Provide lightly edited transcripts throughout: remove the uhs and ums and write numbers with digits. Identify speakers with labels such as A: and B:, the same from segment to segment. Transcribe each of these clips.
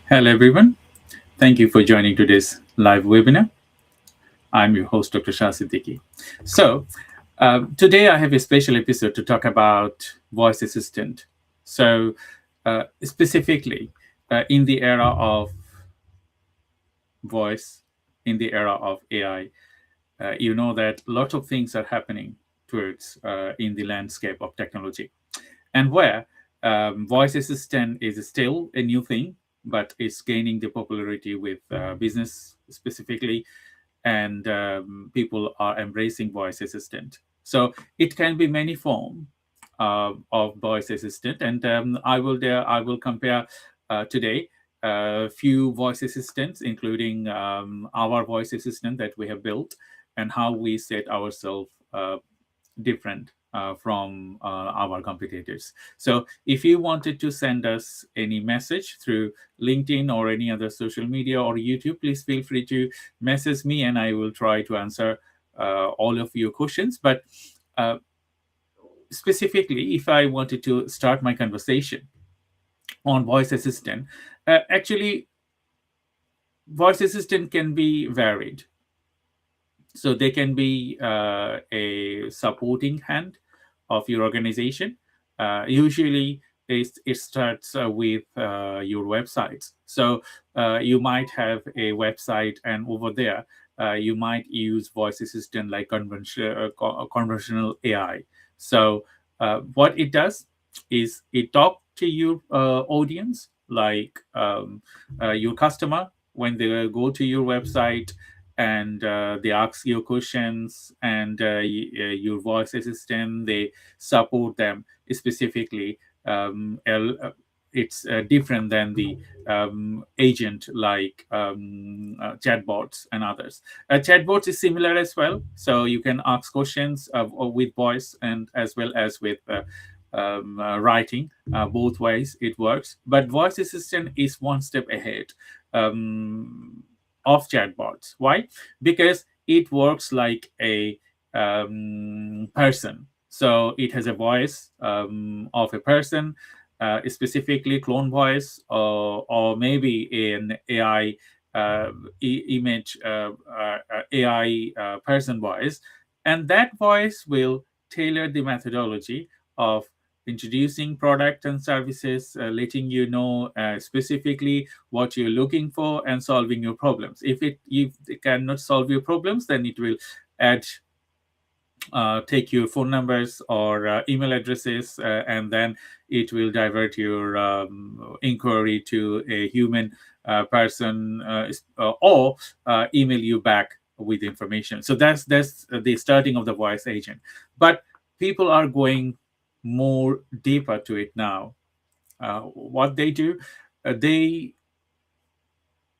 A: Hello, everyone. Thank you for joining today's live webinar. I'm your host, Dr. Shah Siddiqui. So, today I have a special episode to talk about voice assistant. So, specifically, in the era of voice, in the era of AI, you know that lots of things are happening towards in the landscape of technology, and where voice assistant is still a new thing, but it's gaining the popularity with business specifically, and people are embracing voice assistant. So it can be many form of voice assistant, and I will compare today a few voice assistants, including our voice assistant that we have built, and how we set ourselves different from our competitors. So if you wanted to send us any message through LinkedIn or any other social media or YouTube, please feel free to message me, and I will try to answer all of your questions. But uh, specifically, if I wanted to start my conversation on voice assistant, actually, voice assistant can be varied. So they can be a supporting hand of your organization. Usually, it starts with your websites. So you might have a website, and over there, you might use voice assistant like conversational AI. So what it does is it talk to your audience, like your customer, when they go to your website, and they ask you questions, and your voice assistant, they support them specifically. It's different than the agent, like chatbots and others. Chatbots is similar as well, so you can ask questions with voice and as well as with writing. Both ways it works, but voice assistant is one step ahead of chatbots. Why? Because it works like a person. So it has a voice of a person, specifically clone voice, or maybe an AI image, AI person voice, and that voice will tailor the methodology of introducing product and services, letting you know specifically what you're looking for, and solving your problems. If it cannot solve your problems, then it will add take your phone numbers or email addresses, and then it will divert your inquiry to a human person, or email you back with information. So that's the starting of the voice agent. But people are going more deeper to it now. What they do, they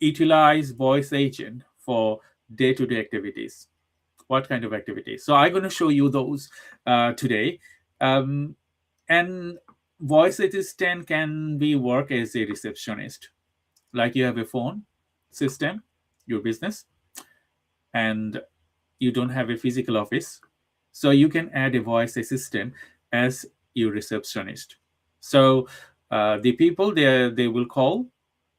A: utilize voice agent for day-to-day activities. What kind of activities? So I'm going to show you those today. um, and voice assistant can be work as a receptionist, like you have a phone system, your business, and you don't have a physical office, so you can add a voice assistant as your receptionist. So the people there, they will call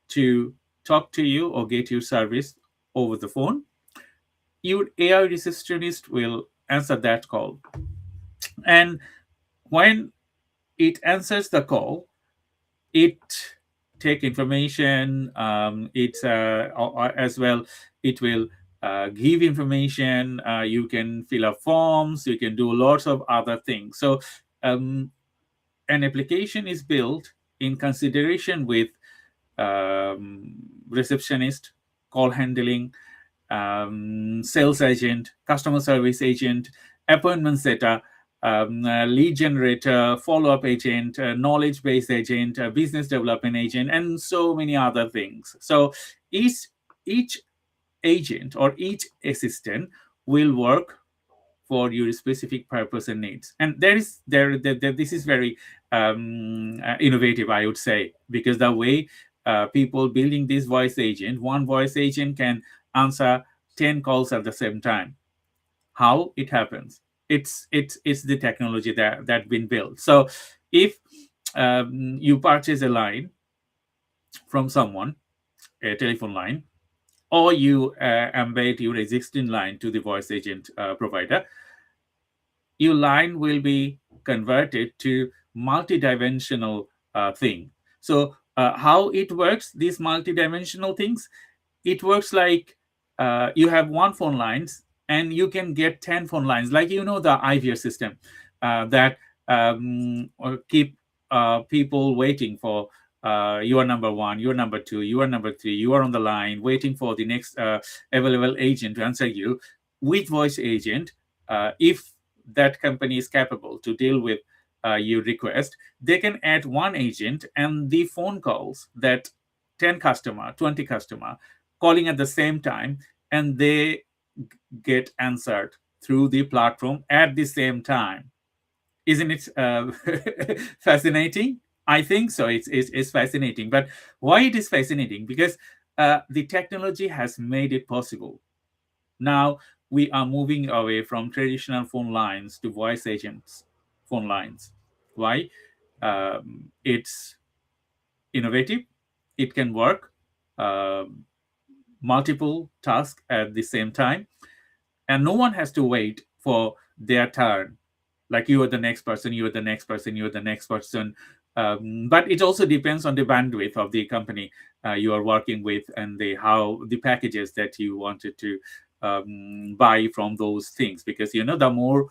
A: to talk to you or get your service over the phone. Your AI receptionist will answer that call. And when it answers the call, it take information. It's as well. It will give information. You can fill up forms. You can do lots of other things. So um, an application is built in consideration with receptionist, call handling, sales agent, customer service agent, appointment setter, lead generator, follow up agent, knowledge based agent, business development agent, and so many other things. So each agent or each assistant will work for your specific purpose and needs. And this is very innovative, I would say, because the way people building this voice agent, one voice agent can answer 10 calls at the same time. How it happens? It's the technology that been built. So if you purchase a line from someone, a telephone line, or you embed your existing line to the voice agent provider, your line will be converted to multidimensional thing. So how it works, these multidimensional things, it works like you have one phone lines and you can get 10 phone lines, like the IVR system that keep people waiting for you are number one, you are number two, you are number three, you are on the line waiting for the next available agent to answer you. With voice agent, if that company is capable to deal with your request, they can add one agent, and the phone calls that 10 customer, 20 customer calling at the same time, and they get answered through the platform at the same time. Isn't it fascinating? I think so. It's fascinating. But why it is fascinating? Because the technology has made it possible. Now we are moving away from traditional phone lines to voice agents phone lines. Why? It's innovative. It can work multiple tasks at the same time, and no one has to wait for their turn. Like, you are the next person, you are the next person, you are the next person. But it also depends on the bandwidth of the company you are working with, and the packages that you wanted to buy from those things. Because the more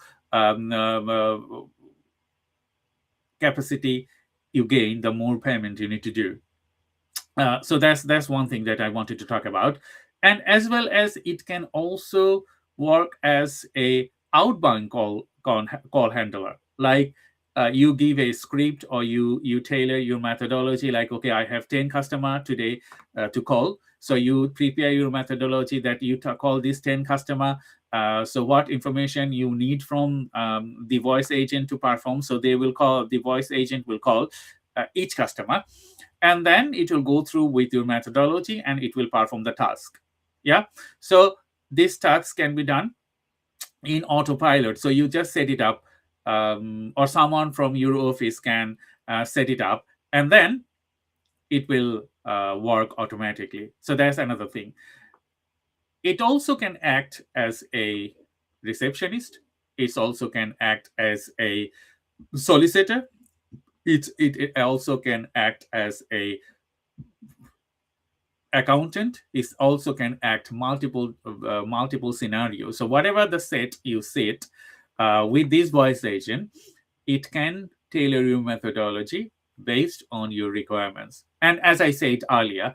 A: capacity you gain, the more payment you need to do. So that's one thing that I wanted to talk about. And as well as, it can also work as a outbound call handler. Like, you give a script, or you tailor your methodology. Like, okay, I have 10 customer today to call, so you prepare your methodology that you call this 10 customer. So what information you need from the voice agent to perform. So the voice agent will call each customer, and then it will go through with your methodology, and it will perform the task. Yeah. So this task can be done in autopilot. So you just set it up, or someone from your office can set it up, and then it will work automatically. So that's another thing. It also can act as a receptionist. It also can act as a solicitor. It also can act as a accountant. It also can act multiple scenarios. So whatever the set you set with this voice agent, it can tailor your methodology based on your requirements. And as I said earlier,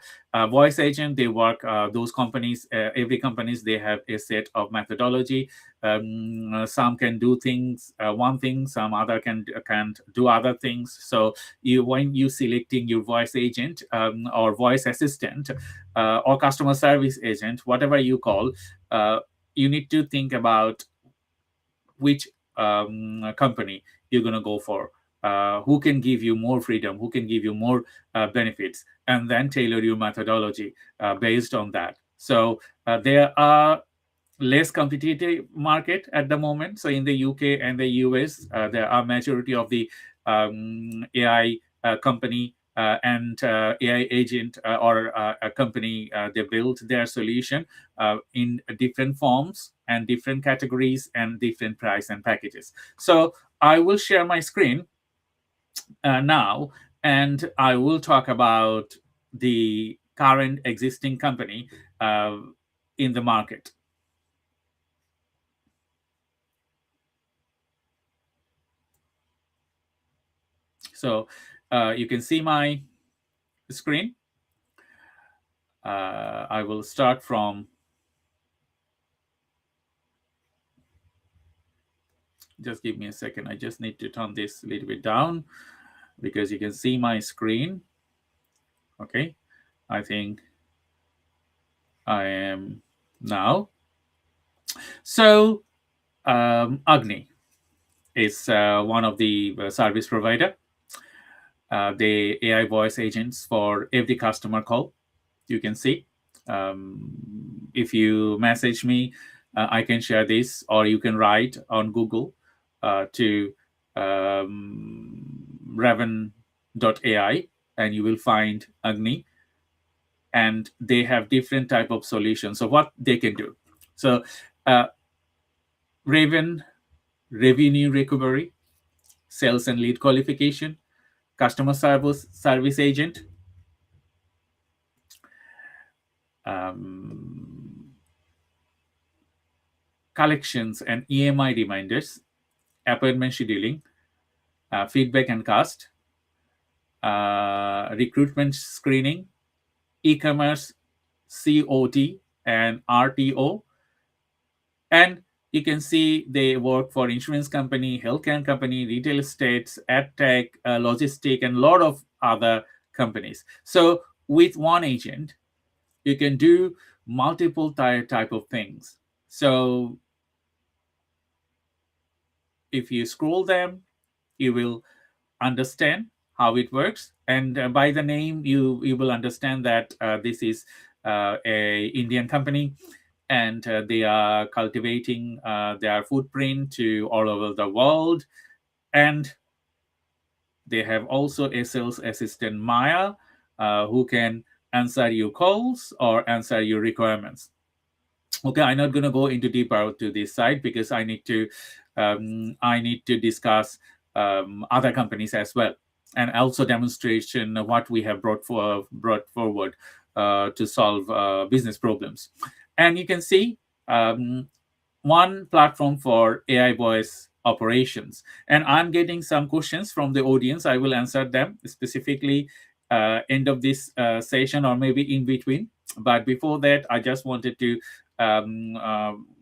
A: voice agent, they work, those companies, every companies, they have a set of methodology. Some can do things, one thing, some other can't do other things. So when you selecting your voice agent, or voice assistant, or customer service agent, whatever you call, you need to think about which company you're going to go for, who can give you more freedom, who can give you more benefits, and then tailor your methodology based on that. So there are less competitive market at the moment. So in the UK and the US, there are majority of the AI company and AI agent or a company, they built their solution in different forms and different categories and different price and packages. So I will share my screen now, and I will talk about the current existing company in the market. So you can see my screen. I will start from, just give me a second. I just need to turn this a little bit down because you can see my screen. Okay, I think I am now. So Agni is one of the service provider. The AI voice agents for every customer call. You can see. If you message me, I can share this, or you can write on Google to raven.ai, and you will find Agni. and they have different type of solutions. So what they can do. So Raven, revenue recovery, sales and lead qualification, customer service agent, collections and EMI reminders, appointment scheduling, feedback and cost, recruitment screening, e-commerce, COT and RTO. And you can see they work for insurance company, healthcare company, retail estates, ad tech, logistic, and a lot of other companies. So with one agent, you can do multiple type of things. So if you scroll them, you will understand how it works, and by the name you will understand that this is a Indian company, and they are cultivating their footprint to all over the world. And they have also a sales assistant, Maya, who can answer your calls or answer your requirements. Okay, I'm not going to go into deeper to this side because I need to discuss other companies as well, and also demonstration of what we have brought forward to solve business problems. And you can see one platform for AI voice operations. And I'm getting some questions from the audience. I will answer them specifically end of this session or maybe in between. But before that, I just wanted to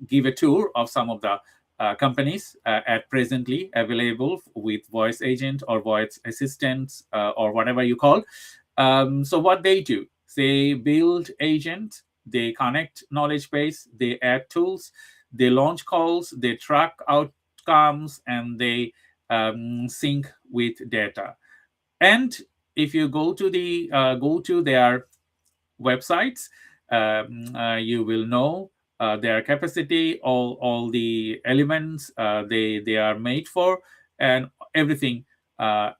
A: give a tour of some of the companies at presently available with voice agent or voice assistants or whatever you call. So what they do, they build agent, they connect knowledge base, they add tools, they launch calls, they track outcomes, and they sync with data. And if you go to their websites, you will know their capacity, all the elements they are made for, and everything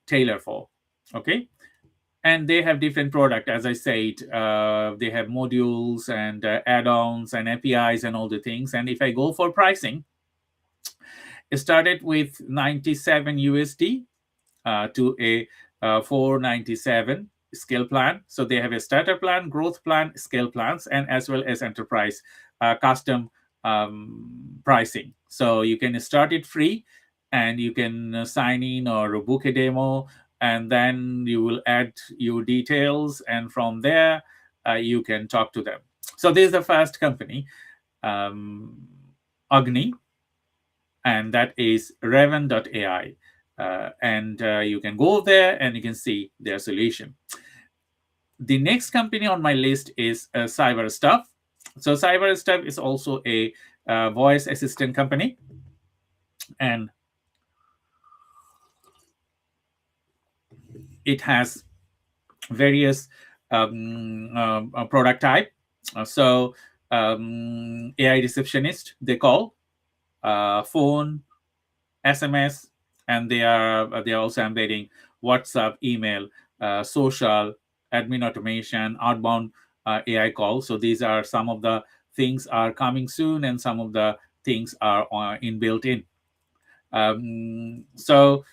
A: tailored for. Okay. And they have different product, as I said. They have modules and add-ons and APIs and all the things. And if I go for pricing, it started with 97 USD to a 497 scale plan. So they have a starter plan, growth plan, scale plans, and as well as enterprise custom pricing. So you can start it free, and you can sign in or book a demo, and then you will add your details, and from there you can talk to them. So this is the first company, Agni, and that is Raven.ai. And you can go there and you can see their solution. The next company on my list is CyberStuff. So CyberStuff is also a voice assistant company, and it has various product type. So AI receptionist, they call, phone, SMS, and they are also embedding WhatsApp, email, social, admin automation, outbound AI calls. So these are some of the things are coming soon, and some of the things are inbuilt in. So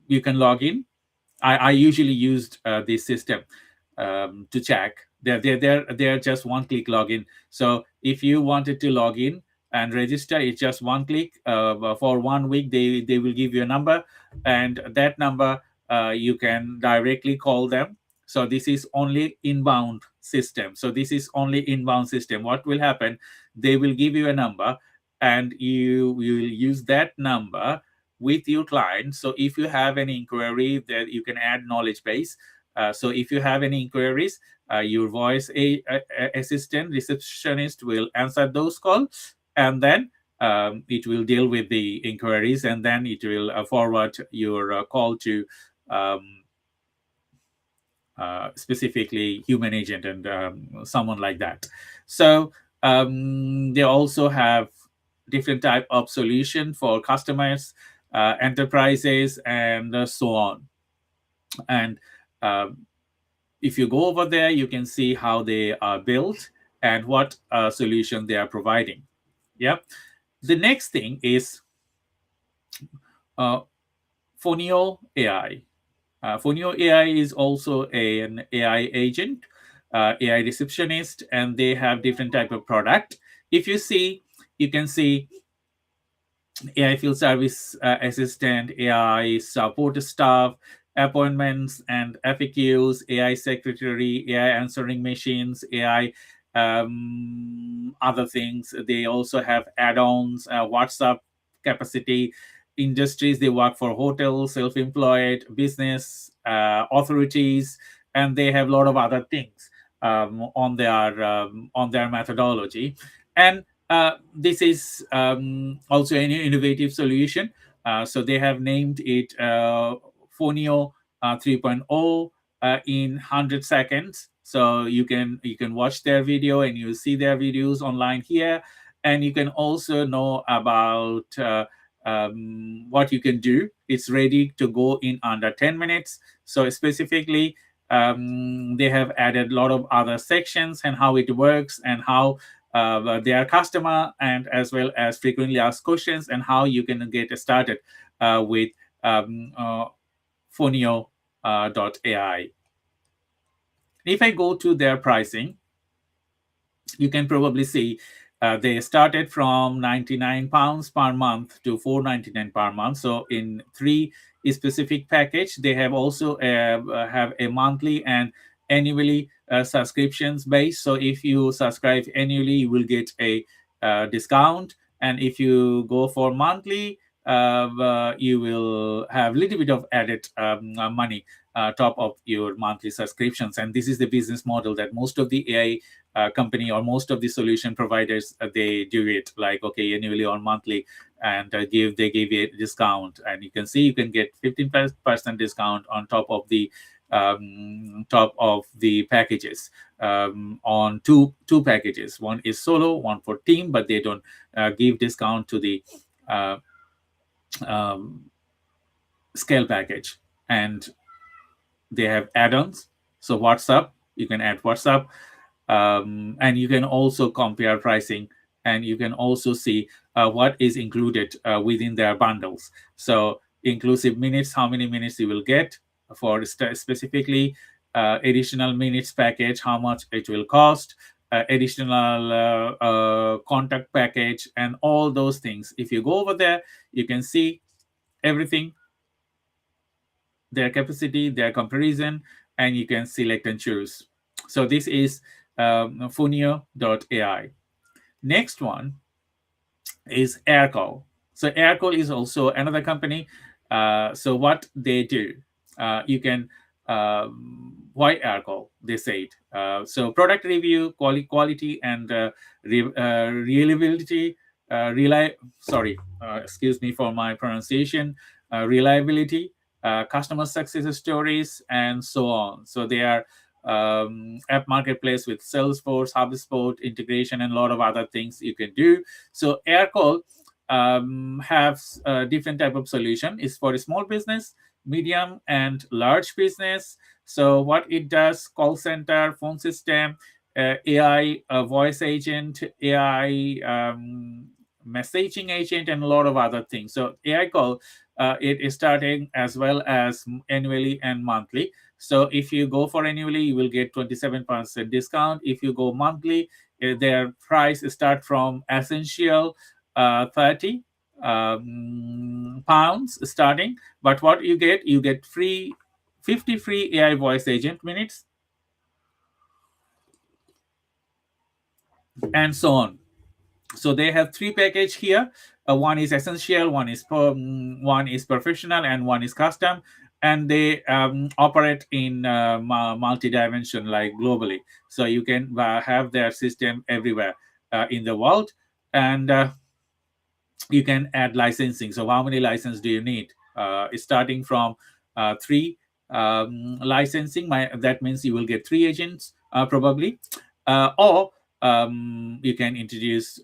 A: you can log in. I usually used this system to check. They're just one-click login. So if you wanted to log in and register, it's just one click. For 1 week, they will give you a number, and that number you can directly call them. So this is only inbound system. What will happen? They will give you a number, and you will use that number with your client. So if you have any inquiry, that you can add knowledge base. So if you have any inquiries, your voice assistant receptionist will answer those calls, and then it will deal with the inquiries, and then it will forward your call to specifically human agent and someone like that. So they also have different type of solution for customers, enterprises, and so on. And if you go over there, you can see how they are built and what solution they are providing. Yeah. The next thing is Phonio AI. Phonio AI is also an AI agent, AI receptionist, and they have different type of product. If you see, you can see AI field service assistant, AI support staff, appointments and FAQs, AI secretary, AI answering machines, AI other things. They also have add-ons, WhatsApp capacity, industries. They work for hotels, self-employed, business, authorities, and they have a lot of other things on their methodology. And this is also an innovative solution. So they have named it Phonio 3.0 in 100 seconds. So you can watch their video and you see their videos online here, and you can also know about what you can do. It's ready to go in under 10 minutes. So specifically, they have added a lot of other sections and how it works and how their customer, and as well as frequently asked questions and how you can get started with Phonio.ai. If I go to their pricing, you can probably see they started from £99 per month to £4.99 per month. So in three specific package, they have also have a monthly and annually subscriptions base. So if you subscribe annually, you will get a discount, and if you go for monthly, you will have a little bit of added money top of your monthly subscriptions. And this is the business model that most of the AI company or most of the solution providers they do it, like okay, annually or monthly, and they give you a discount, and you can see you can get 15% discount on top of the packages on two packages. One is solo, one for team, but they don't give discount to the scale package. And they have add-ons. So WhatsApp, you can add WhatsApp, and you can also compare pricing, and you can also see what is included within their bundles. So inclusive minutes, how many minutes you will get for specifically additional minutes package, how much it will cost, additional contact package, and all those things. If you go over there, you can see everything, their capacity, their comparison, and you can select and choose. So this is Phonio.ai. Next one is Aircall. So Aircall is also another company. So what they do, you can why Aircall? They said so product review, quality, and reliability. Excuse me for my pronunciation. Reliability, customer success stories, and so on. So they are app marketplace with Salesforce, HubSpot integration, and a lot of other things you can do. So Aircall have different type of solution. Is for a small business, medium, and large business. So what it does: call center, phone system, AI voice agent, AI messaging agent, and a lot of other things. So AI call, it is starting as well as annually and monthly. So if you go for annually, you will get 27% discount. If you go monthly, their price start from essential 30 pounds starting. But what you get 50 free AI voice agent minutes, and so on. So they have three package here. One is essential, one is professional, and one is custom. And they operate in multi-dimension, like globally. So you can have their system everywhere in the world, and you can add licensing. So how many license do you need? Starting from three licensing. That means you will get three agents probably, or you can introduce,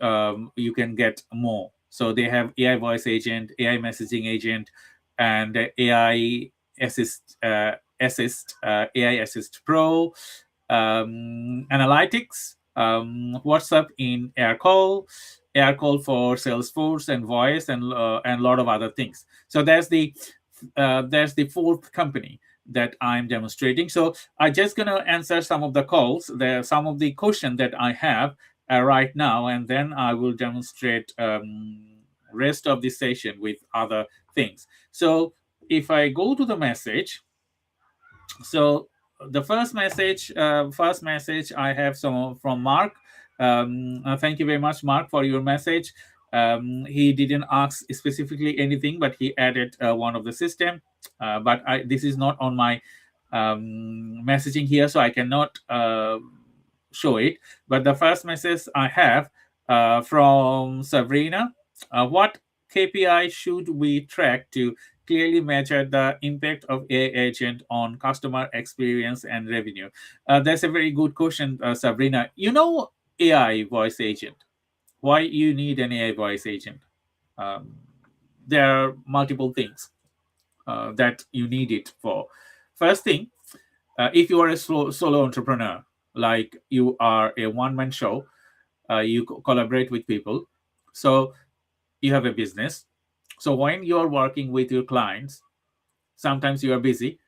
A: you can get more. So they have AI voice agent, AI messaging agent, and AI assist Assist, AI Assist Pro, analytics, WhatsApp in air call for Salesforce and voice, and a lot of other things. So there's the fourth company that I'm demonstrating. So I'm just going to answer some of the calls, some of the questions that I have right now, and then I will demonstrate rest of the session with other things. So if I go to the message, so the first message I have some from Mark. Thank you very much, Mark, for your message. He didn't ask specifically anything, but he added one of the system. But this is not on my messaging here, so I cannot show it. But the first message I have from Sabrina: what KPI should we track to clearly measure the impact of AI agent on customer experience and revenue? That's a very good question, Sabrina. AI voice agent. Why you need an AI voice agent? Um, there are multiple things that you need it for. First thing, if you are a solo entrepreneur, like you are a one-man show, you collaborate with people, so you have a business. So when you're working with your clients, sometimes you are busy,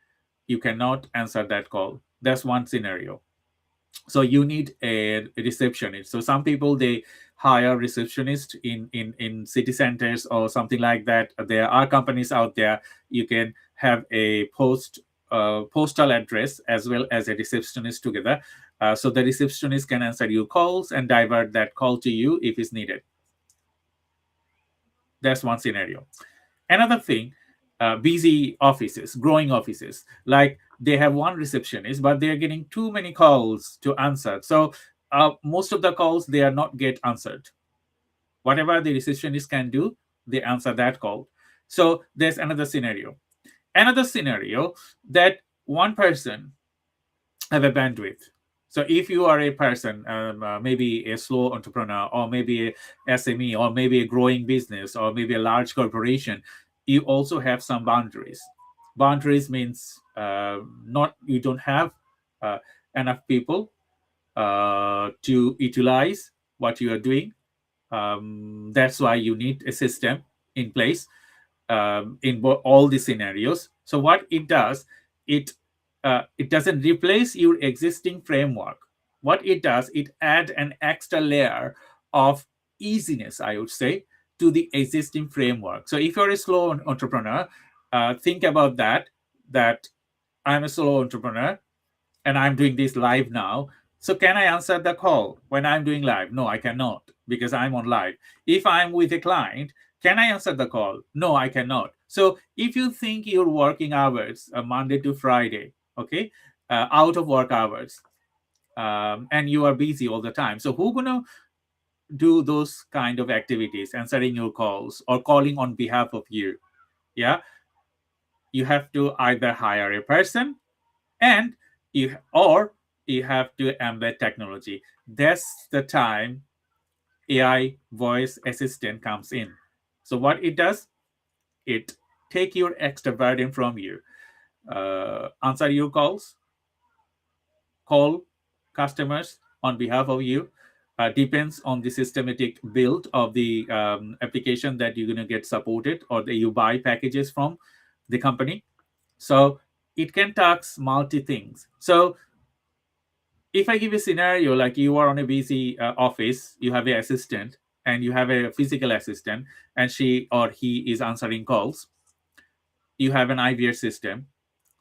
A: you cannot answer that call. That's one scenario. So you need a receptionist. So some people, they hire receptionist in city centers or something like that. There are companies out there, you can have a postal address as well as a receptionist together. So the receptionist can answer your calls and divert that call to you if it's needed. That's one scenario. Another thing, busy offices, growing offices, like they have one receptionist, but they're getting too many calls to answer. So most of the calls, they are not get answered. Whatever the receptionist can do, they answer that call. So there's another scenario. Another scenario, that one person have a bandwidth. So if you are a person, maybe a slow entrepreneur, or maybe a SME, or maybe a growing business, or maybe a large corporation, you also have some boundaries. Boundaries means not you don't have enough people to utilize what you are doing. That's why you need a system in place in all the scenarios. So what it does, it doesn't replace your existing framework. What it does, it add an extra layer of easiness, I would say, to the existing framework. So if you're a slow entrepreneur, think about that I'm a slow entrepreneur and I'm doing this live now. So can I answer the call when I'm doing live? No, I cannot, because I'm on live. If I'm with a client, can I answer the call? No, I cannot. So if you think your working hours are Monday to Friday, okay, out of work hours, and you are busy all the time, so who gonna do those kind of activities, answering your calls or calling on behalf of you? Yeah, you have to either hire a person, and you have to embed technology. That's the time AI voice assistant comes in. So what it does, it take your extra burden from you, answer your calls, call customers on behalf of you. Depends on the systematic build of the application that you're going to get supported, or that you buy packages from the company. So it can task multi things. So if I give a scenario, like you are on a busy office, you have an assistant and you have a physical assistant, and she or he is answering calls. You have an IVR system.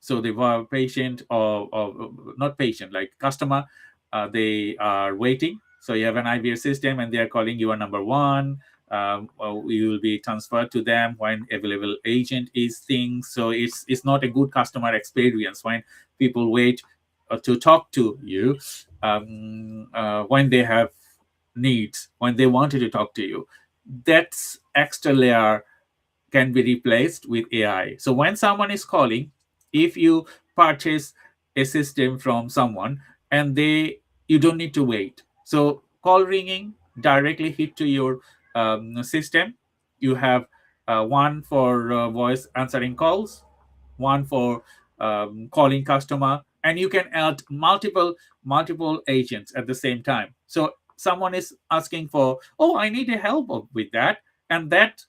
A: So the patient, or not patient, like customer, they are waiting. So you have an IVR system and they are calling you a number one. You will be transferred to them when available agent is things. So it's not a good customer experience when people wait to talk to you, when they have needs, when they wanted to talk to you. That's extra layer can be replaced with AI. So when someone is calling, if you purchase a system from someone, and you don't need to wait. So call ringing directly hit to your system. You have one for voice answering calls, one for calling customer, and you can add multiple agents at the same time. So someone is asking for, oh, I need a help with that, and that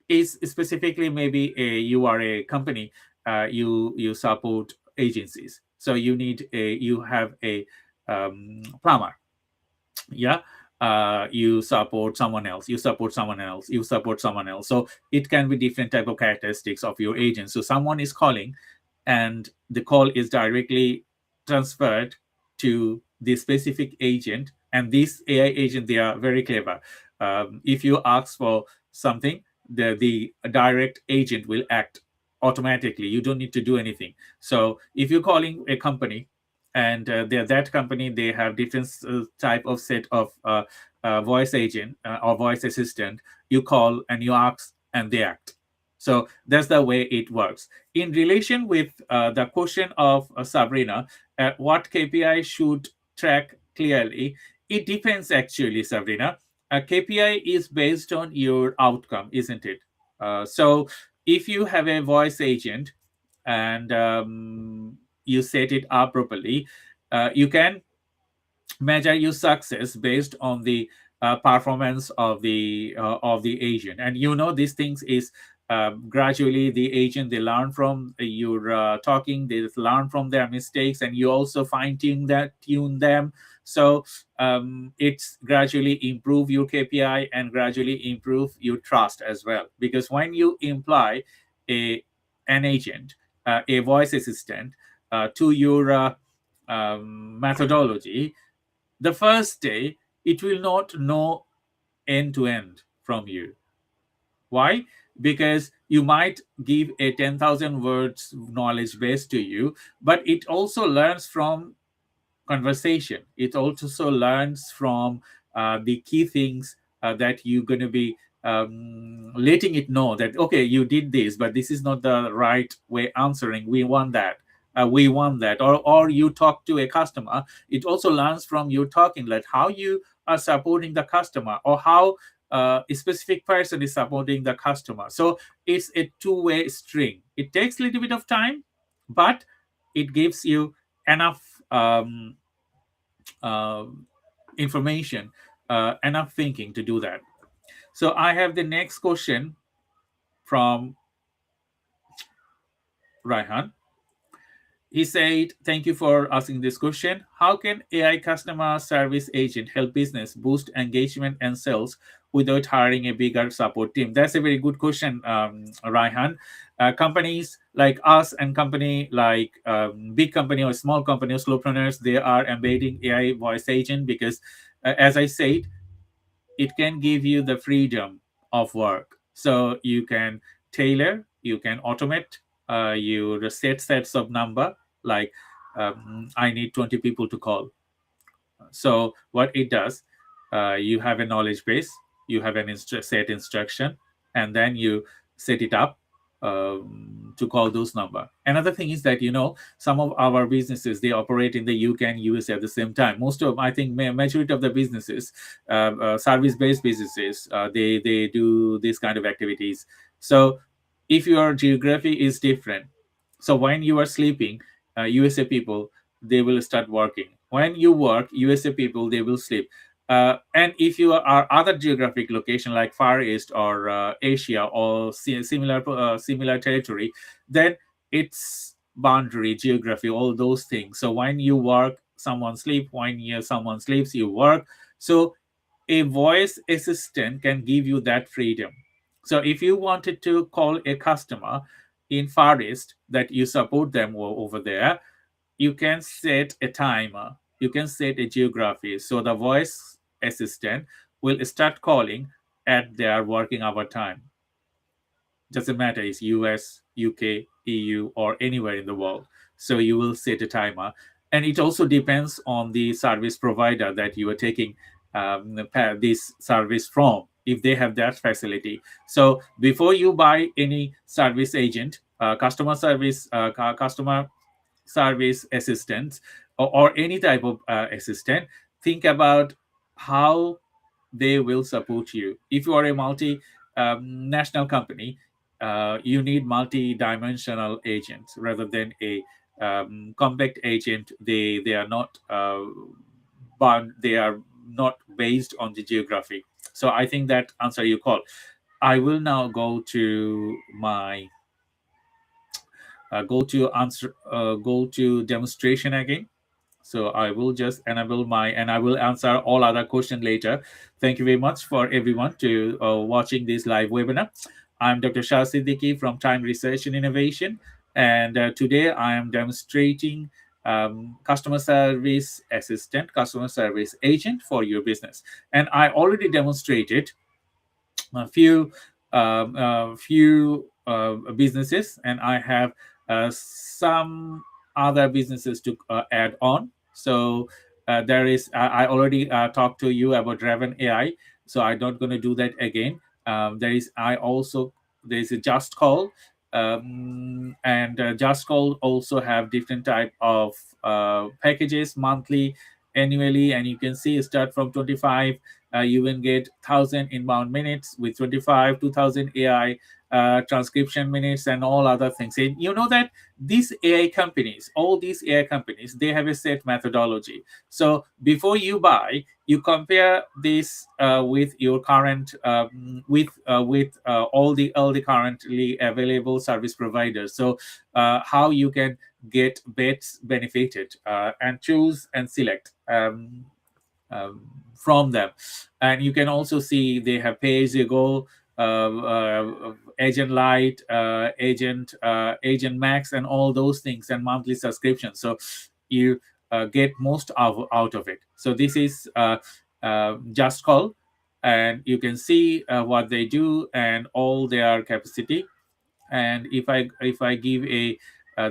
A: is specifically maybe you are a company, you support agencies, so you have a plumber, yeah, you support someone else, you support someone else, you support someone else. So it can be different type of characteristics of your agent. So someone is calling, and the call is directly transferred to the specific agent, and this AI agent, they are very clever. If you ask for something, the direct agent will act automatically. You don't need to do anything. So if you're calling a company, and that company, they have different type of set of voice agent or voice assistant. You call and you ask, and they act. So that's the way it works. In relation with the question of Sabrina, what KPI should track clearly, it depends actually, Sabrina. A KPI is based on your outcome, isn't it? So if you have a voice agent, and you set it up properly, you can measure your success based on the performance of the agent. And these things is gradually the agent, they learn from your talking, they learn from their mistakes, and you also tune them. So it's gradually improve your KPI and gradually improve your trust as well, because when you imply an agent, a voice assistant, to your methodology, the first day it will not know end to end from you. Why? Because you might give a 10,000 words knowledge base to you, but it also learns from conversation. It also learns from the key things that you're going to be letting it know that, okay, you did this, but this is not the right way answering. We want that. We want that. Or you talk to a customer, it also learns from you talking, like how you are supporting the customer, or how a specific person is supporting the customer. So it's a two-way string. It takes a little bit of time, but it gives you enough uh, information, enough thinking to do that. So I have the next question from Raihan. He said, thank you for asking this question. How can AI customer service agent help business boost engagement and sales without hiring a bigger support team? That's a very good question, Raihan. Companies like us and company like big company or small company or slowpreneurs, they are embedding AI voice agent because, as I said, it can give you the freedom of work. So you can tailor, you can automate, you set sets of number, like I need 20 people to call. So what it does, you have a knowledge base, you have an set instruction, and then you set it up to call those number. Another thing is that some of our businesses, they operate in the UK and US at the same time. Most of, I think, majority of the businesses, service-based businesses, they do this kind of activities. So if your geography is different, so when you are sleeping, USA people, they will start working. When you work, USA people, they will sleep. And if you are other geographic location like Far East or Asia or similar territory, then it's boundary, geography, all those things. So when you work, someone sleep. When someone sleeps, you work. So a voice assistant can give you that freedom. So if you wanted to call a customer in Far East that you support them over there, you can set a timer, you can set a geography. So the voice assistant will start calling at their working hour time. Doesn't matter, it's US, UK, EU, or anywhere in the world. So you will set a timer. And it also depends on the service provider that you are taking this service from, if they have that facility. So before you buy any service agent, customer service assistants, or any type of assistant, think about how they will support you. If you are a multi national company, you need multi-dimensional agents rather than a compact agent. They are not bound. They are not based on the geography. So I think that answer your call. I will now go to my go to demonstration again. So I will just enable my, and I will answer all other questions later. Thank you very much for everyone to watching this live webinar. I'm Dr. Shah Siddiqui from Time Research and Innovation, and today I am demonstrating customer service assistant, customer service agent for your business. And I already demonstrated a few businesses, and I have some other businesses to add on. So there is I already talked to you about Raven AI, so I'm not going to do that again. There is a Just Call, and Just Call also have different type of packages, monthly, annually, and you can see start from 25. You will get 1,000 inbound minutes with 25, 2,000 AI transcription minutes, and all other things. And you know that all these AI companies, they have a set methodology. So before you buy, you compare this with your current, with all the currently available service providers. So how you can get best benefited and choose and select from them. And you can also see they have pay as you go, agent light, agent max, and all those things, and monthly subscription. So you get most out of it. So this is Just Call, and you can see what they do and all their capacity. And if I give a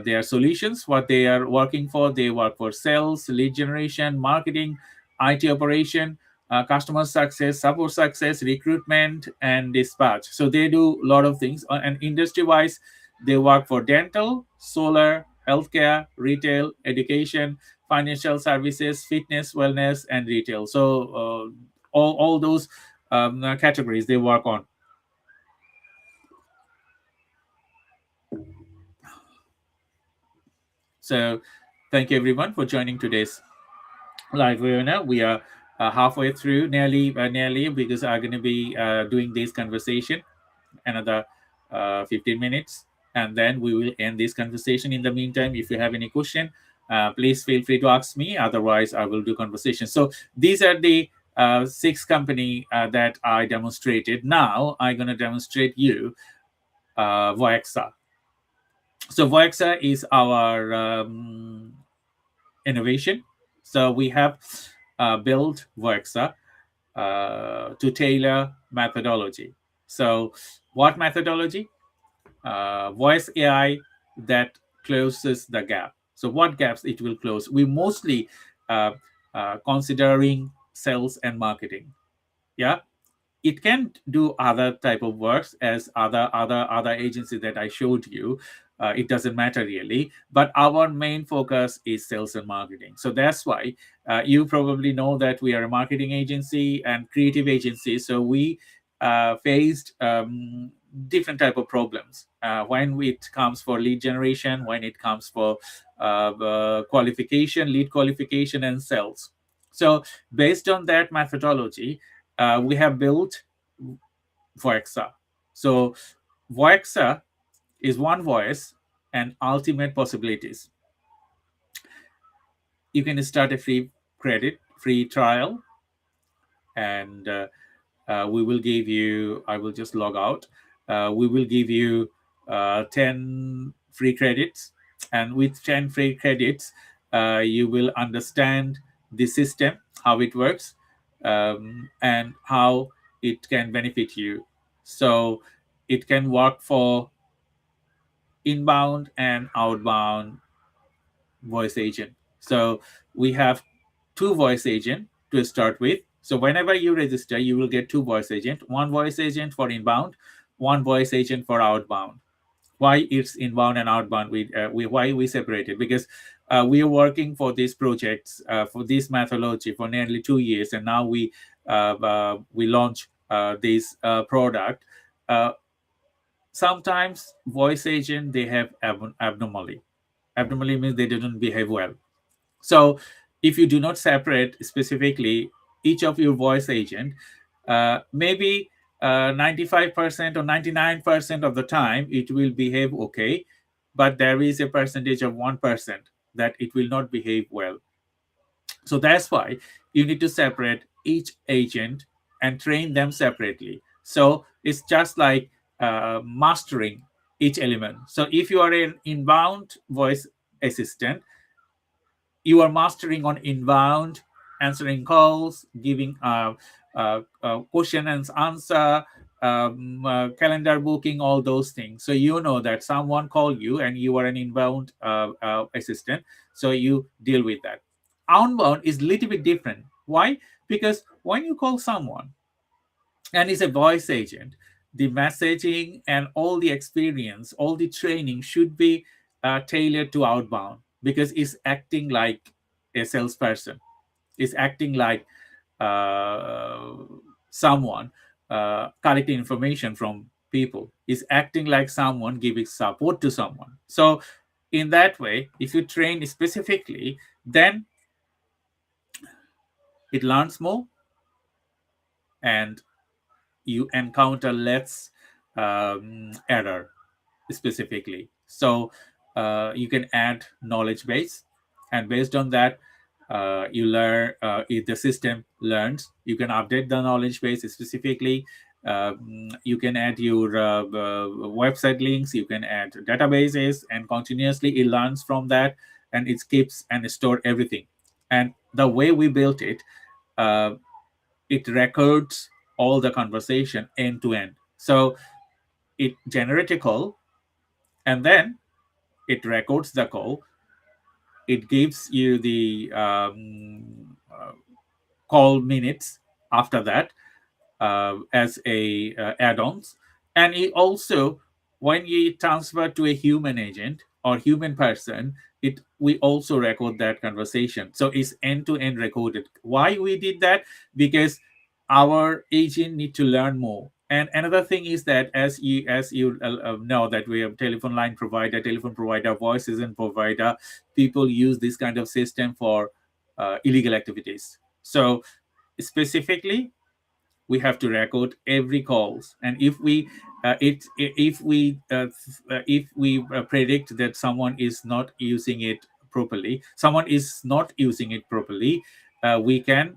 A: their solutions, what they are working for, they work for sales, lead generation, marketing, IT operation, customer success, support success, recruitment, and dispatch. So they do a lot of things. And industry wise, they work for dental, solar, healthcare, retail, education, financial services, fitness, wellness, and retail. So all those categories they work on. So thank you everyone for joining today's live webinar. We are halfway through, nearly, because I'm going to be doing this conversation another 15 minutes, and then we will end this conversation. In the meantime, if you have any question, please feel free to ask me. Otherwise, I will do conversation. So these are the 6 company that I demonstrated. Now I'm going to demonstrate you Voexa. So Voexa is our innovation. So we have built Voexa to tailor methodology. So what methodology? Voice AI that closes the gap. So what gaps it will close? We mostly considering sales and marketing. Yeah, it can do other type of works as other agencies that I showed you. It doesn't matter really, but our main focus is sales and marketing. So that's why you probably know that we are a marketing agency and creative agency. So we faced different type of problems when it comes for lead generation, when it comes for qualification, lead qualification, and sales. So based on that methodology, we have built Voexa. So Voexa is one voice and ultimate possibilities. You can start a free trial, and we will give you, I will just log out. We will give you 10 free credits, and with 10 free credits, you will understand the system, how it works, and how it can benefit you. So it can work for inbound and outbound voice agent. So we have 2 voice agent to start with. So whenever you register, you will get 2 voice agent, 1 voice agent for inbound, 1 voice agent for outbound. Why it's inbound and outbound? Why we separated? Because we are working for these projects, for this methodology for nearly 2 years, and now we launch this product. sometimes voice agent, they have abnormally means they didn't behave well. So if you do not separate specifically each of your voice agent, maybe 95% or 99% of the time it will behave okay, but there is a percentage of 1% that it will not behave well. So that's why you need to separate each agent and train them separately. So it's just like mastering each element. So if you are an inbound voice assistant, you are mastering on inbound, answering calls, giving question and answer, calendar booking, all those things. So you know that someone called you and you are an inbound assistant, so you deal with that. Outbound is a little bit different. Why? Because when you call someone and it's a voice agent, the messaging and all the experience, all the training should be tailored to outbound, because it's acting like a salesperson. It's acting like uh, someone collecting information from people. It's acting like someone giving support to someone. So in that way, if you train specifically, then it learns more and you encounter less error specifically. So you can add knowledge base, and based on that, you learn. If the system learns, you can update the knowledge base specifically. You can add your website links. You can add databases, and continuously it learns from that, and it keeps and store everything. And the way we built it, uh, it records all the conversation end to end. So it generates a call, and then it records the call. It gives you the call minutes after that as a add-ons, and it also, when you transfer to a human agent or human person, it we also record that conversation. So it's end-to-end recorded. Why we did that? Because our agent need to learn more. And another thing is that, as you know, that we have telephone provider, voice agent provider, people use this kind of system for illegal activities. So specifically, we have to record every calls, and if we predict that someone is not using it properly, we can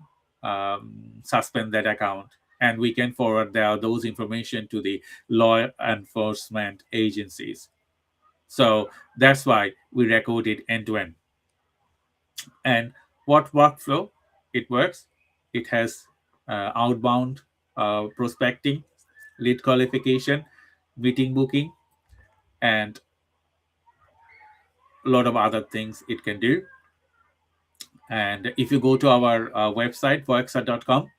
A: suspend that account, and we can forward those information to the law enforcement agencies. So that's why we record it end to end. And what workflow it works? It has outbound prospecting, lead qualification, meeting booking, and a lot of other things it can do. And if you go to our website, voxa.com,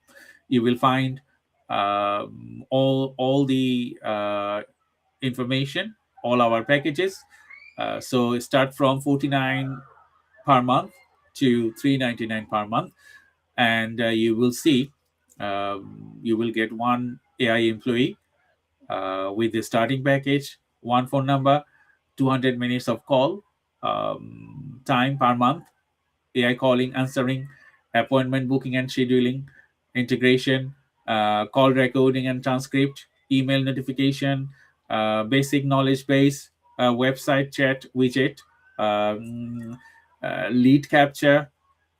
A: you will find all the information, all our packages. So start from 49 per month to 399 per month, and you will see you will get one AI employee with the starting package, one phone number, 200 minutes of call time per month, AI calling, answering, appointment booking and scheduling, integration, call recording and transcript, email notification, basic knowledge base, website chat widget, um, lead capture,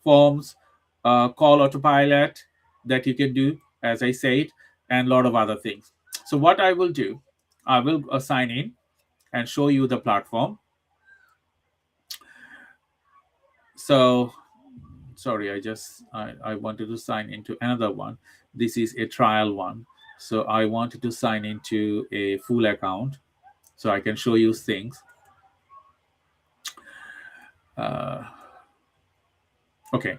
A: forms, call autopilot that you can do, as I said, and a lot of other things. So what I will do, I will sign in and show you the platform. So sorry, I wanted to sign into another one. This is a trial one, so I wanted to sign into a full account so I can show you things. uh, okay,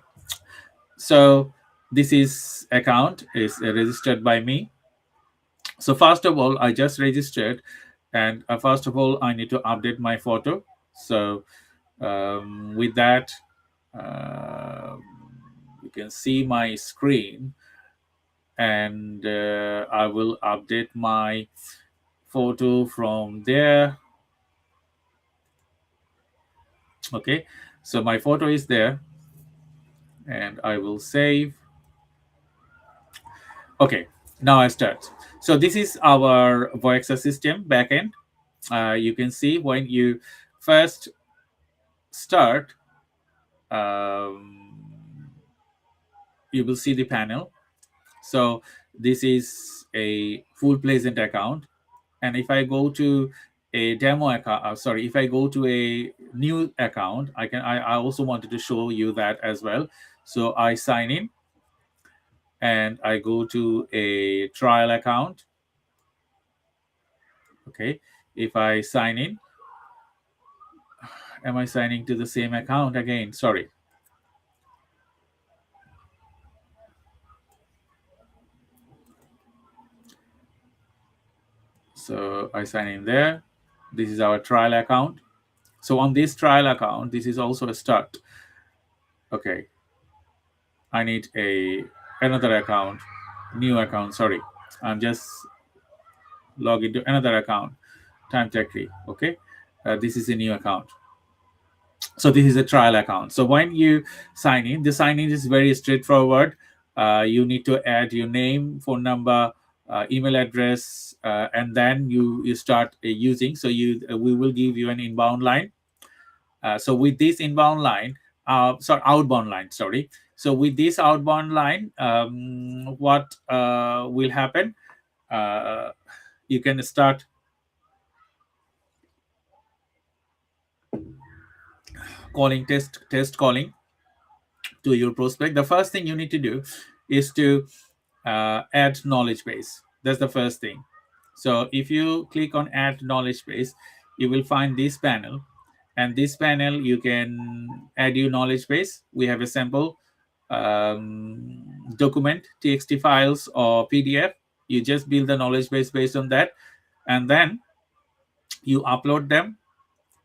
A: so this is account is registered by me. So first of all, I just registered, and first of all, I need to update my photo. So with that, uh, you can see my screen, and I will update my photo from there. Okay, so my photo is there, and I will save. Okay, now I start. So this is our Voyaxa system backend. You can see when you first start, you will see the panel. So this is a full Pleasant account, and if I go to a demo account, sorry, if I go to a new account, I also wanted to show you that as well. So I sign in, and I go to a trial account. Okay, if I sign in, am I signing to the same account again? Sorry. So I sign in there. This is our trial account. So on this trial account, this is also a start. Okay, I need another account, new account. Sorry, I'm just log into another account. Time Tech Tree. Okay, this is a new account. So this is a trial account. So when you sign in, the sign in is very straightforward. You need to add your name, phone number, email address, and then you start using. So we will give you an inbound line. So with this inbound line, outbound line, sorry. So with this outbound line, what will happen? You can start calling, test calling to your prospect. The first thing you need to do is to add knowledge base. That's the first thing. So if you click on add knowledge base, you will find this panel, and this panel you can add your knowledge base. We have a sample document, txt files or pdf. You just build the knowledge base based on that, and then you upload them,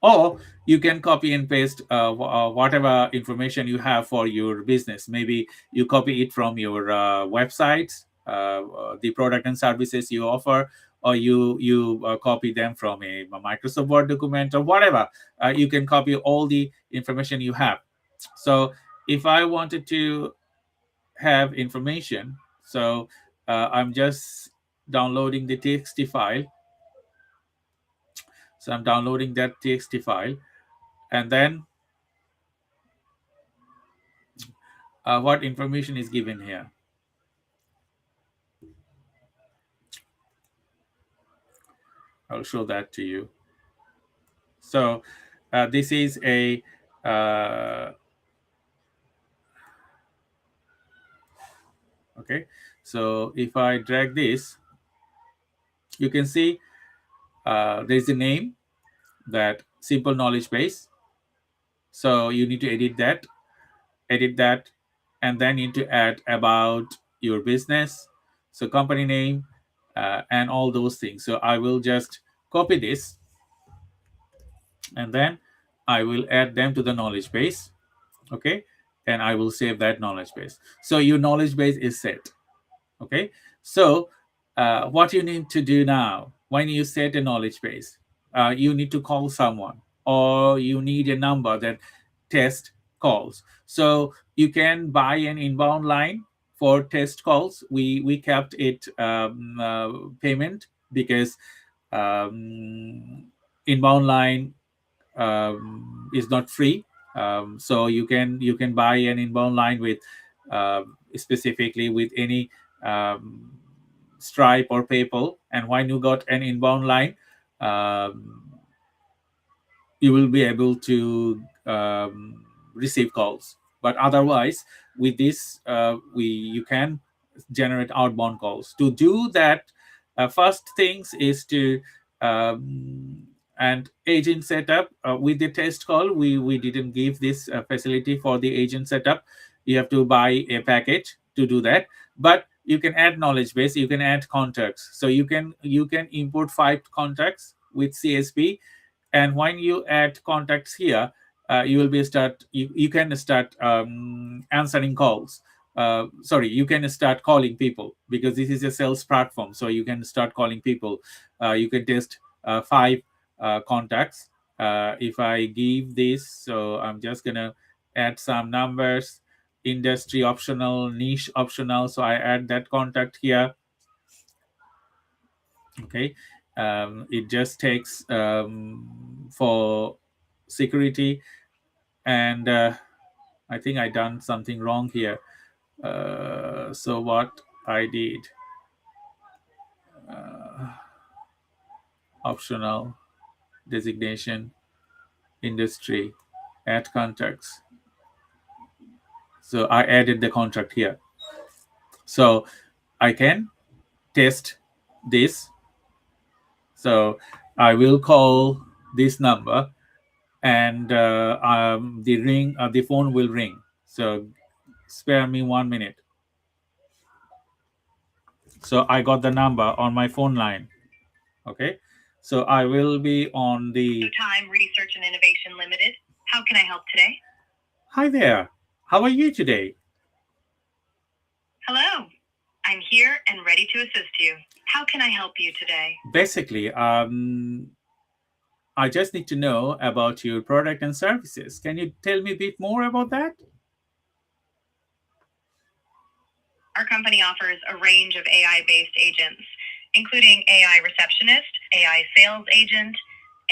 A: or you can copy and paste whatever information you have for your business. Maybe you copy it from your websites, the product and services you offer, or you copy them from a Microsoft Word document or whatever. You can copy all the information you have. So if I wanted to have information, so I'm just downloading the txt file. So I'm downloading that txt file, and then what information is given here. I'll show that to you. So this is a okay. So if I drag this, you can see there's a name, that simple knowledge base. So you need to edit that, and then you need to add about your business, so company name, and all those things. So I will just copy this, and then I will add them to the knowledge base. Okay, and I will save that knowledge base. So your knowledge base is set. Okay, so what you need to do now, when you set a knowledge base, you need to call someone, or you need a number that test calls. So you can buy an inbound line for test calls. We kept it payment, because inbound line is not free. So you can buy an inbound line with specifically with any Stripe or PayPal, and when you got an inbound line, you will be able to receive calls. But otherwise, with this, you can generate outbound calls. To do that, first things is to and agent setup. With the test call, we didn't give this facility for the agent setup. You have to buy a package to do that, but you can add knowledge base, you can add contacts. So you can import 5 contacts with CSV, and when you add contacts here, you will be you can start answering calls. sorry, you can start calling people because this is a sales platform. So you can start calling people. You can test five contacts. If I give this, so I'm just gonna add some numbers. Industry optional, niche optional. So I add that contact here. Okay, it just takes for security, and I think I done something wrong here. So what I did, optional, designation, industry, add contacts. So I added the contract here. So I can test this. So I will call this number, and the phone will ring. So spare me 1 minute. So I got the number on my phone line. Okay. So I will be on the
B: Time Research and Innovation Limited. How can I help today?
A: Hi there. How are you today?
B: Hello. I'm here and ready to assist you. How can I help you today?
A: Basically, I just need to know about your product and services. Can you tell me a bit more about that?
B: Our company offers a range of AI-based agents, including AI receptionist, AI sales agent,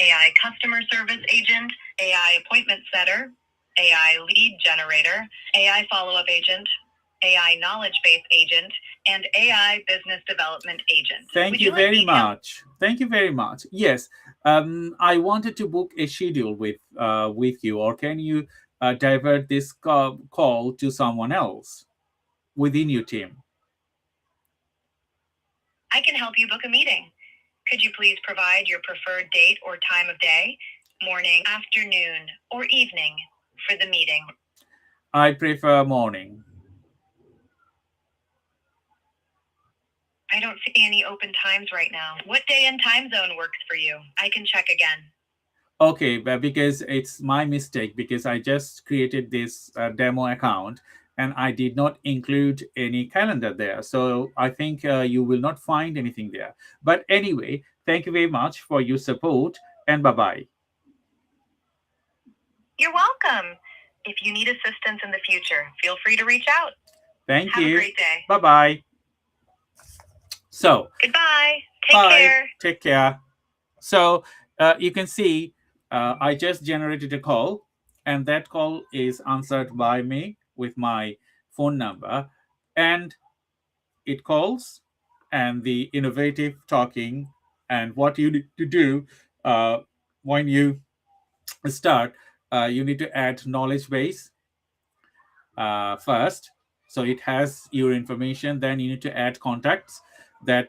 B: AI customer service agent, AI appointment setter, AI lead generator, AI follow-up agent, AI knowledge-based agent, and AI business development agent.
A: Thank you very much. Thank you very much. Yes, I wanted to book a schedule with you, or can you divert this call to someone else within your team?
B: I can help you book a meeting. Could you please provide your preferred date or time of day, morning, afternoon, or evening for the meeting?
A: I prefer morning.
B: I don't see any open times right now. What day and time zone works for you? I can check again.
A: Okay, but because it's my mistake, because I just created this demo account and I did not include any calendar there. So I think you will not find anything there. But anyway, thank you very much for your support, and bye bye.
B: You're welcome. If you need assistance in the future, feel free to reach out.
A: Thank
B: Have
A: you.
B: a great day.
A: Bye bye. So,
B: Goodbye. Take
A: bye.
B: care.
A: Take care. So you can see I just generated a call, and that call is answered by me with my phone number, and it calls, and the innovative talking, and what you need to do when you start, you need to add knowledge base first. So it has your information. Then you need to add contacts, that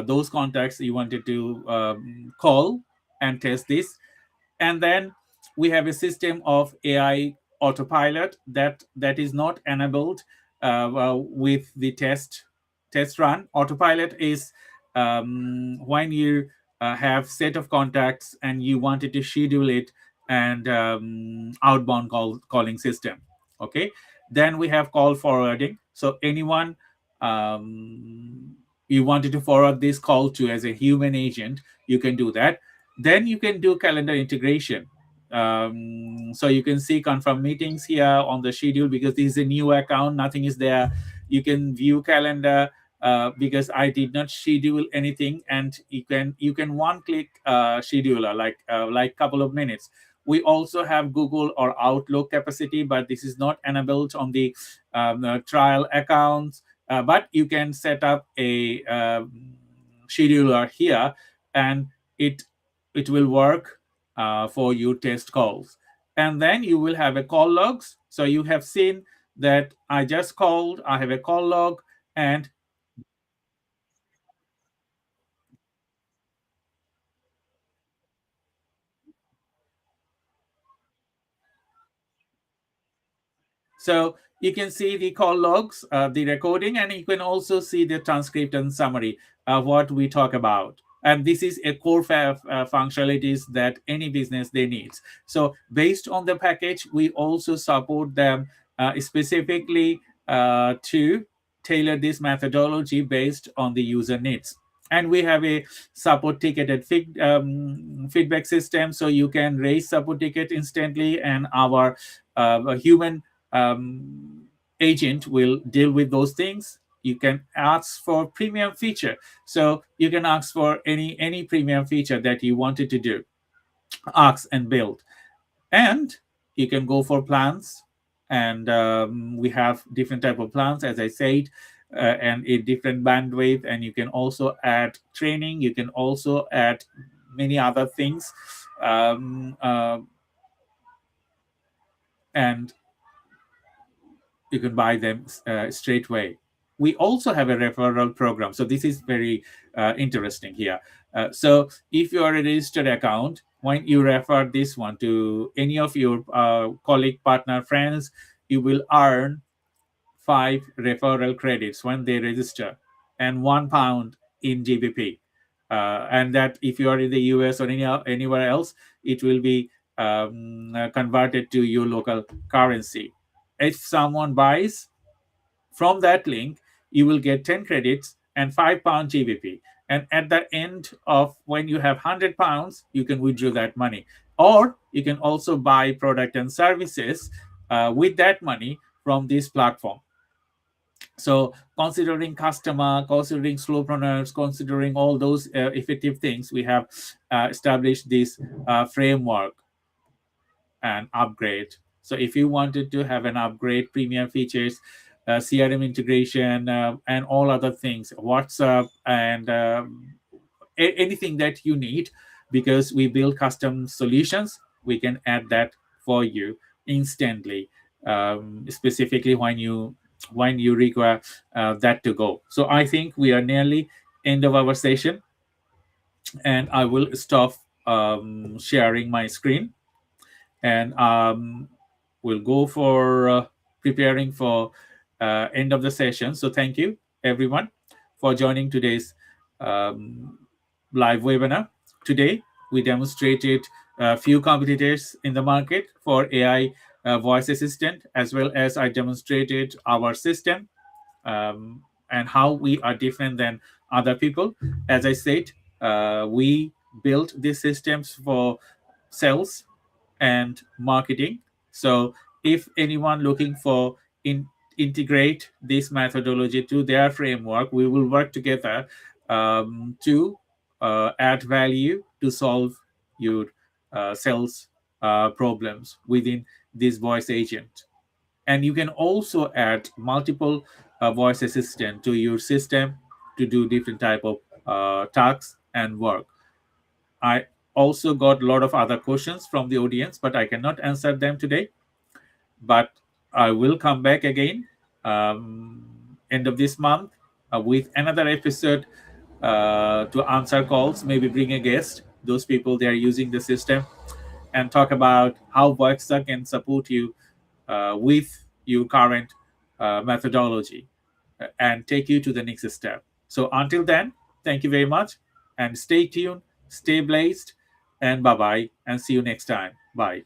A: those contacts you wanted to call and test this. And then we have a system of AI autopilot that is not enabled with the test run. Autopilot is when you have set of contacts and you wanted to schedule it, and outbound calling system. Okay, then we have call forwarding. So anyone you wanted to forward this call to as a human agent, you can do that. Then you can do calendar integration. So you can see confirm meetings here on the schedule, because this is a new account, nothing is there. You can view calendar because I did not schedule anything, and you can one click scheduler, like couple of minutes. We also have Google or Outlook capacity, but this is not enabled on the trial accounts. But you can set up a scheduler here, and it it will work for your test calls. And then you will have a call logs. So you have seen that I just called, I have a call log, and so you can see the call logs, the recording, and you can also see the transcript and summary of what we talk about. And this is a core functionalities that any business they needs. So based on the package, we also support them specifically to tailor this methodology based on the user needs. And we have a support ticketed feedback system, so you can raise support ticket instantly, and our human agent will deal with those things. You can ask for premium feature, so you can ask for any premium feature that you wanted to do, ask and build. And you can go for plans, and we have different type of plans, as I said, and a different bandwidth. And you can also add training, you can also add many other things, um, uh, and you can buy them straight away. We also have a referral program, so this is very interesting here. So if you are a registered account, when you refer this one to any of your colleague, partner, friends, you will earn 5 referral credits when they register, and £1 in GBP. And that, if you are in the US or anywhere else, it will be converted to your local currency. If someone buys from that link, you will get 10 credits and £5 GBP. And at the end of when you have £100, you can withdraw that money. Or you can also buy product and services with that money from this platform. So considering customer, considering slowpreneurs, considering all those effective things, we have established this framework and upgrade. So if you wanted to have an upgrade, premium features, CRM integration, and all other things, WhatsApp, and anything that you need, because we build custom solutions, we can add that for you instantly, specifically when you require that to go. So I think we are nearly end of our session, and I will stop sharing my screen, and we'll go for preparing for end of the session. So thank you everyone for joining today's live webinar. Today we demonstrated a few competitors in the market for AI voice assistant, as well as I demonstrated our system, and how we are different than other people. As I said, we built these systems for sales and marketing. So if anyone looking for integrate this methodology to their framework, we will work together to add value to solve your sales problems within this voice agent. And you can also add multiple voice assistant to your system to do different type of tasks and work. I also got a lot of other questions from the audience, but I cannot answer them today. But I will come back again end of this month with another episode to answer calls, maybe bring a guest, those people they are using the system, and talk about how Voixa can support you with your current methodology and take you to the next step. So until then, thank you very much, and stay tuned, stay blazed, and bye bye, and see you next time. Bye.